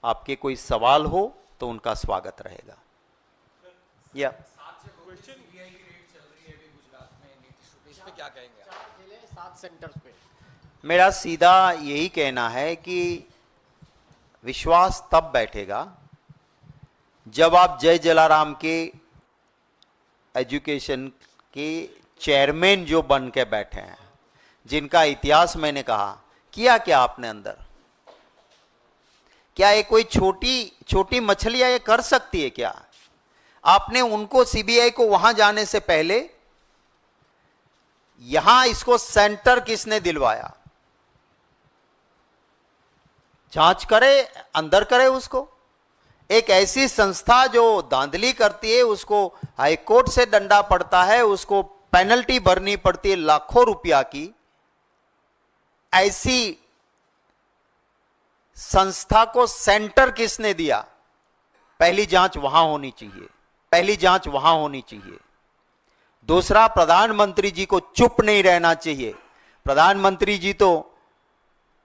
आपके कोई सवाल हो तो उनका स्वागत रहेगा। या क्या कहेंगे? 4 जिले 7 सेंटर्स पे मेरा सीधा यही कहना है कि विश्वास तब बैठेगा जब आप जय जलाराम के एजुकेशन के चेयरमैन जो बन के बैठे हैं, जिनका इतिहास मैंने कहा, किया क्या आपने अंदर? क्या ये कोई छोटी छोटी मछलियां ये कर सकती है क्या? आपने उनको, सीबीआई को वहां जाने से पहले यहां इसको सेंटर किसने दिलवाया? जांच करे, अंदर करे उसको। एक ऐसी संस्था जो धांधली करती है उसको हाईकोर्ट से डंडा पड़ता है, उसको पेनल्टी भरनी पड़ती है लाखों रुपया की। ऐसी संस्था को सेंटर किसने दिया? पहली जांच वहां होनी चाहिए, पहली जांच वहां होनी चाहिए। दूसरा, प्रधानमंत्री जी को चुप नहीं रहना चाहिए। प्रधानमंत्री जी तो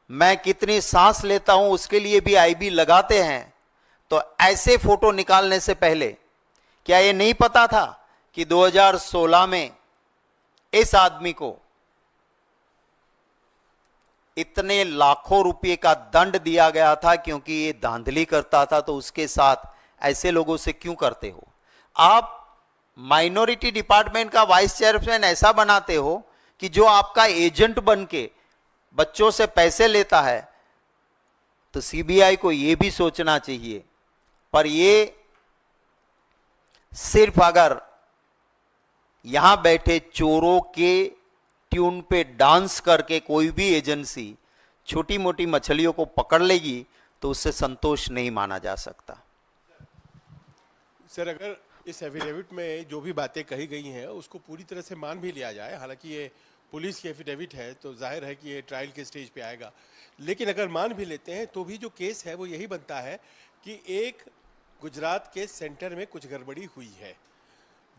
मैं कितनी सांस लेता हूं उसके लिए भी आईबी लगाते हैं, तो ऐसे फोटो निकालने से पहले क्या ये नहीं पता था कि 2016 में इस आदमी को इतने लाखों रुपए का दंड दिया गया था क्योंकि ये धांधली करता था? तो उसके साथ ऐसे लोगों से क्यों करते हो? आप माइनॉरिटी डिपार्टमेंट का वाइस चेयरमैन ऐसा बनाते हो कि जो आपका एजेंट बन के बच्चों से पैसे लेता है। तो सीबीआई को यह भी सोचना चाहिए। पर ये सिर्फ अगर यहां बैठे चोरों के ट्यून पे डांस करके कोई भी एजेंसी छोटी मोटी मछलियों को पकड़ लेगी तो उससे संतोष नहीं माना जा सकता। सर, अगर इस एफिडेविट में जो भी बातें कही गई हैं उसको पूरी तरह से मान भी लिया जाए, हालांकि ये पुलिस की एफिडेविट है तो जाहिर है कि ये ट्रायल के स्टेज पे आएगा, लेकिन अगर मान भी लेते हैं तो भी जो केस है वो यही बनता है कि एक गुजरात के सेंटर में कुछ गड़बड़ी हुई है।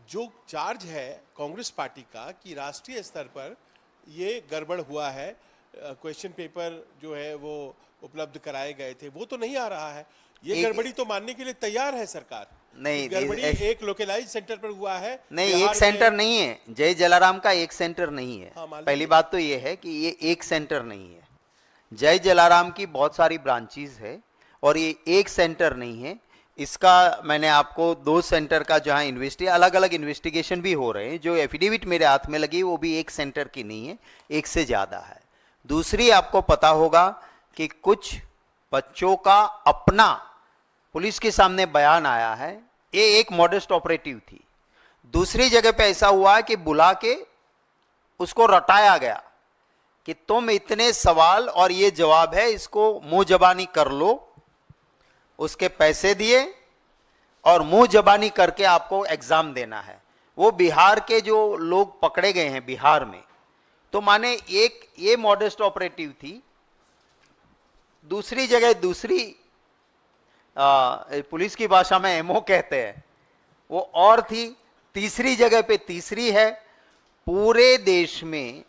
जो चार्ज है कांग्रेस पार्टी का कि राष्ट्रीय स्तर पर ये गड़बड़ हुआ है, क्वेश्चन पेपर जो है वो उपलब्ध कराए गए थे, वो तो नहीं आ रहा है। ये गड़बड़ी तो मानने के लिए तैयार है सरकार। नहीं, गड़बड़ी एक लोकलाइज सेंटर पर हुआ है। नहीं, एक सेंटर नहीं है, जय जलाराम का एक सेंटर नहीं है। हाँ, पहली बात तो ये है कि ये एक सेंटर नहीं है। जय जलाराम की बहुत सारी ब्रांचेस है और ये एक सेंटर नहीं है। इसका मैंने आपको 2 सेंटर का जहां अलग अलग इन्वेस्टिगेशन भी हो रहे हैं, जो एफिडेविट मेरे हाथ में लगी वो भी एक सेंटर की नहीं है, एक से ज्यादा है। दूसरी, आपको पता होगा कि कुछ बच्चों का अपना पुलिस के सामने बयान आया है, ये एक मॉडेस्ट ऑपरेटिव थी। दूसरी जगह पे ऐसा हुआ कि बुला के उसको रटाया गया कि तुम इतने सवाल और ये जवाब है, इसको मुंह जबानी कर लो। उसके पैसे दिए और मुंह जबानी करके आपको एग्जाम देना है। वो बिहार के जो लोग पकड़े गए हैं बिहार में, तो माने एक ये मॉडेस्ट ऑपरेटिव थी। दूसरी जगह दूसरी पुलिस की भाषा में एमओ कहते हैं, वो और थी। तीसरी जगह पे तीसरी है पूरे देश में।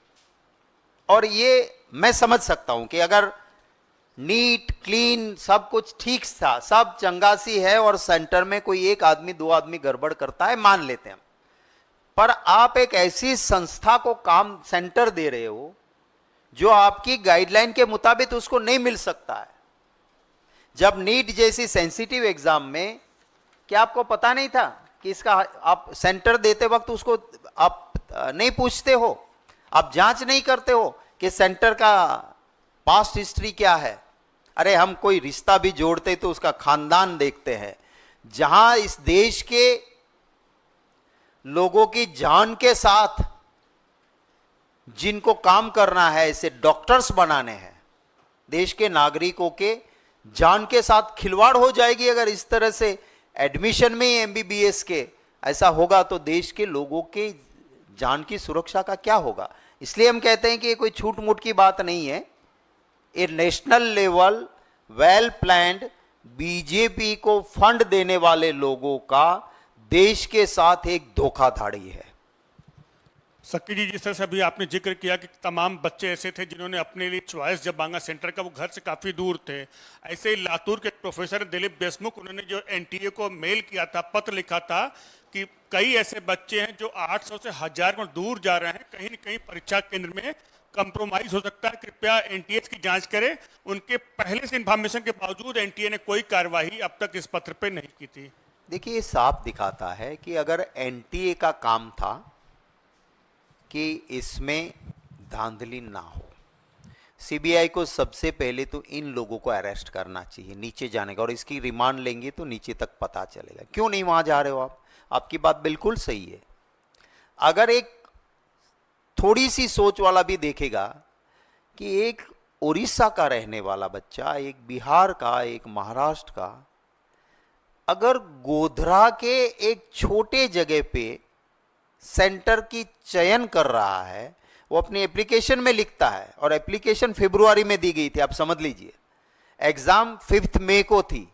और ये मैं समझ सकता हूं कि अगर नीट क्लीन सब कुछ ठीक था, सब चंगासी है और सेंटर में कोई एक आदमी 2 आदमी गड़बड़ करता है, मान लेते हैं। पर आप एक ऐसी संस्था को काम सेंटर दे रहे हो जो आपकी गाइडलाइन के मुताबिक उसको नहीं मिल सकता है। जब नीट जैसी सेंसिटिव एग्जाम में क्या आपको पता नहीं था कि इसका आप सेंटर देते वक्त उसको आप नहीं पूछते हो, आप जांच नहीं करते हो कि सेंटर का पास्ट हिस्ट्री क्या है? अरे हम कोई रिश्ता भी जोड़ते तो उसका खानदान देखते हैं। जहां इस देश के लोगों की जान के साथ जिनको काम करना है, ऐसे डॉक्टर्स बनाने हैं, देश के नागरिकों के जान के साथ खिलवाड़ हो जाएगी अगर इस तरह से एडमिशन में एमबीबीएस के ऐसा होगा तो देश के लोगों के जान की सुरक्षा का क्या होगा? इसलिए हम कहते हैं कि ये कोई छूट मूट की बात नहीं है। ये national level well planned BJP को फंड देने वाले लोगों का देश के साथ एक धोखाधड़ी है। सक्की जी, जिस तरह से अभी आपने जिक्र किया कि तमाम बच्चे ऐसे थे जिन्होंने अपने लिए चॉइस जब मांगा सेंटर का, वो घर से काफ़ी दूर थे। ऐसे ही लातूर के प्रोफेसर दिलीप देशमुख, उन्होंने जो एनटीए को मेल किया था, पत्र लिखा था कि कई ऐसे बच्चे हैं जो 800 से 1000 में दूर जा रहे हैं, कहीं न कहीं परीक्षा केंद्र में कंप्रोमाइज हो सकता है, कृपया एनटीए की जांच करें। उनके पहले से इन्फॉर्मेशन के बावजूद एनटीए ने कोई कार्रवाई अब तक इस पत्र पर नहीं की थी। देखिए, ये साफ दिखाता है कि अगर एनटीए का काम था कि इसमें धांधली ना हो, सीबीआई को सबसे पहले तो इन लोगों को अरेस्ट करना चाहिए, नीचे जाने का, और इसकी रिमांड लेंगे तो नीचे तक पता चलेगा। क्यों नहीं वहां जा रहे हो आप? आपकी बात बिल्कुल सही है। अगर एक थोड़ी सी सोच वाला भी देखेगा कि एक उड़ीसा का रहने वाला बच्चा, एक बिहार का, एक महाराष्ट्र का, अगर गोधरा के एक छोटे जगह पे सेंटर की चयन कर रहा है, वो अपनी एप्लीकेशन में लिखता है, और एप्लीकेशन फरवरी में दी गई थी, आप समझ लीजिए। एग्जाम 5 मई को थी,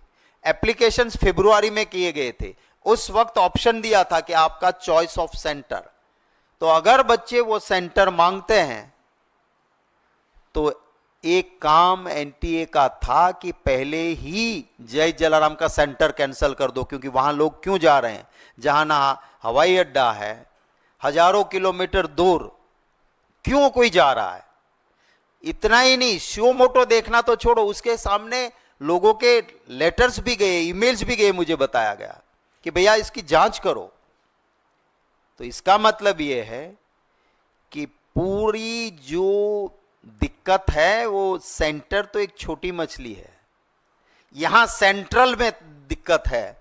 एप्लीकेशंस फरवरी में किए गए थे। उस वक्त ऑप्शन दिया था कि आपका चॉइस ऑफ सेंटर। तो अगर बच्चे वो सेंटर मांगते हैं तो एक काम एनटीए का था कि पहले ही जय जलाराम का सेंटर कैंसिल कर दो, क्योंकि वहां लोग क्यों जा रहे हैं? जहां ना हवाई अड्डा है, हजारों किलोमीटर दूर क्यों कोई जा रहा है? इतना ही नहीं, शिव मोटो देखना तो छोड़ो, उसके सामने लोगों के लेटर्स भी गए, ईमेल्स भी गए, मुझे बताया गया कि भैया इसकी जांच करो। तो इसका मतलब यह है कि पूरी जो दिक्कत है वो सेंटर तो एक छोटी मछली है, यहां सेंट्रल में दिक्कत है,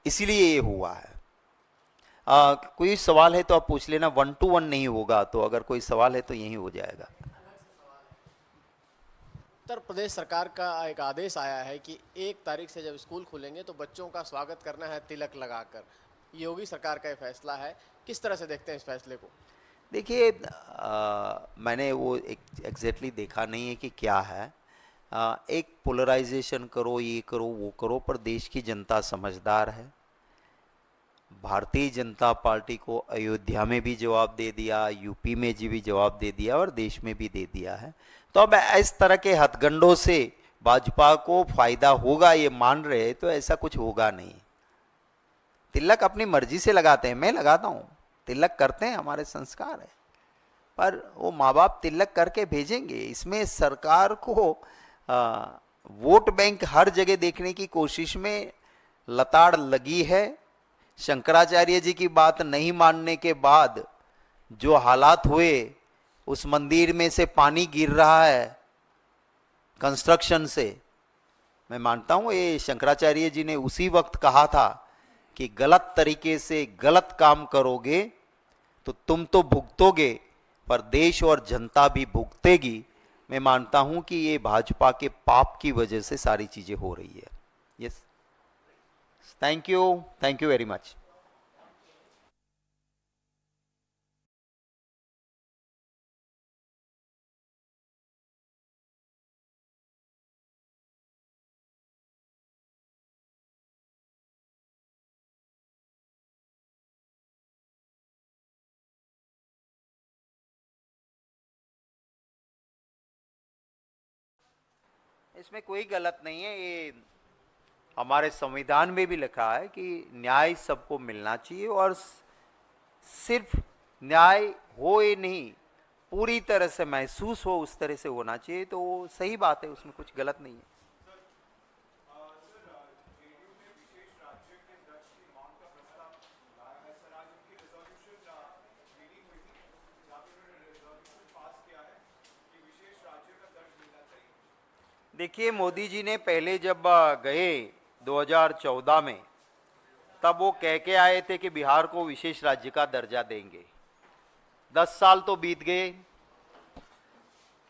इसीलिए ये हुआ है। कोई सवाल है तो आप पूछ लेना, 1 to 1 नहीं होगा, तो अगर कोई सवाल है तो यही हो जाएगा। उत्तर प्रदेश सरकार का एक आदेश आया है कि 1 तारीख से जब स्कूल खुलेंगे तो बच्चों का स्वागत करना है तिलक लगाकर। योगी सरकार का ये फैसला है, किस तरह से देखते हैं इस फैसले को? देखिए, मैंने वो एग्जैक्टली देखा नहीं है कि क्या है। एक पोलराइजेशन करो, ये करो, वो करो, पर देश की जनता समझदार है। भारतीय जनता पार्टी को अयोध्या में भी जवाब दे दिया, यूपी में भी जवाब दे दिया, और देश में भी दे दिया है। तो अब इस तरह के हथगंडों से भाजपा को फायदा होगा ये मान रहे, तो ऐसा कुछ होगा नहीं। तिलक अपनी मर्जी से लगाते हैं, मैं लगाता हूँ, तिलक करते हैं, हमारे संस्कार है, पर वो माँ बाप तिलक करके भेजेंगे। इसमें सरकार को वोट बैंक हर जगह देखने की कोशिश में लताड़ लगी है। शंकराचार्य जी की बात नहीं मानने के बाद जो हालात हुए, उस मंदिर में से पानी गिर रहा है कंस्ट्रक्शन से, मैं मानता हूँ ये शंकराचार्य जी ने उसी वक्त कहा था कि गलत तरीके से गलत काम करोगे तो तुम तो भुगतोगे, पर देश और जनता भी भुगतेगी। मैं मानता हूं कि ये भाजपा के पाप की वजह से सारी चीजें हो रही है। Yes, thank you very much. इसमें कोई गलत नहीं है, ये हमारे संविधान में भी लिखा है कि न्याय सबको मिलना चाहिए, और सिर्फ न्याय हो ये नहीं, पूरी तरह से महसूस हो, उस तरह से होना चाहिए। तो वो सही बात है, उसमें कुछ गलत नहीं है। देखिए, मोदी जी ने पहले जब गए 2014 में, तब वो कह के आए थे कि बिहार को विशेष राज्य का दर्जा देंगे। 10 साल तो बीत गए।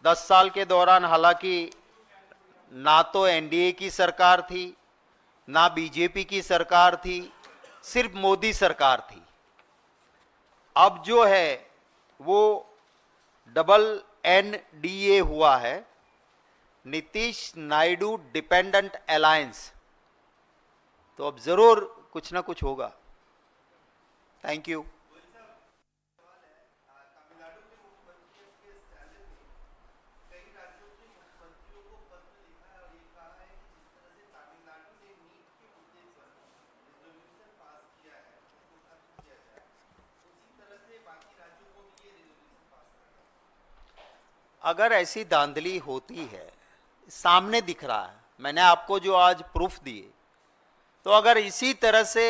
10 साल के दौरान हालांकि ना तो एनडीए की सरकार थी, ना बीजेपी की सरकार थी, सिर्फ मोदी सरकार थी। अब जो है वो डबल एनडीए हुआ है, नीतीश नायडू डिपेंडेंट अलायंस। तो अब जरूर कुछ ना कुछ होगा। Thank you. अगर ऐसी धांधली होती है, सामने दिख रहा है, मैंने आपको जो आज प्रूफ दिए, तो अगर इसी तरह से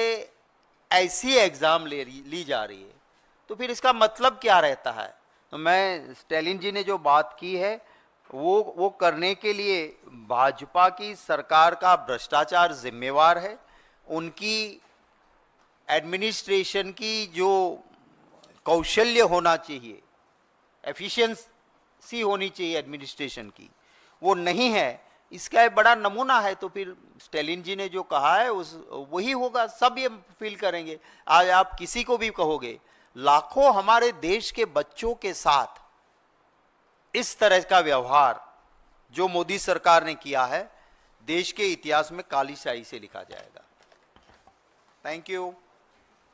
ऐसी एग्जाम ली जा रही है तो फिर इसका मतलब क्या रहता है? तो मैं स्टैलिन जी ने जो बात की है वो करने के लिए भाजपा की सरकार का भ्रष्टाचार जिम्मेवार है, उनकी एडमिनिस्ट्रेशन की जो कौशल्य होना चाहिए, एफिशिएंसी होनी चाहिए एडमिनिस्ट्रेशन की, वो नहीं है, इसका एक बड़ा नमूना है। तो फिर स्टैलिन जी ने जो कहा है उस वही होगा, सब ये फील करेंगे। आज आप किसी को भी कहोगे, लाखों हमारे देश के बच्चों के साथ इस तरह का व्यवहार जो मोदी सरकार ने किया है, देश के इतिहास में काली स्याही से लिखा जाएगा। Thank you.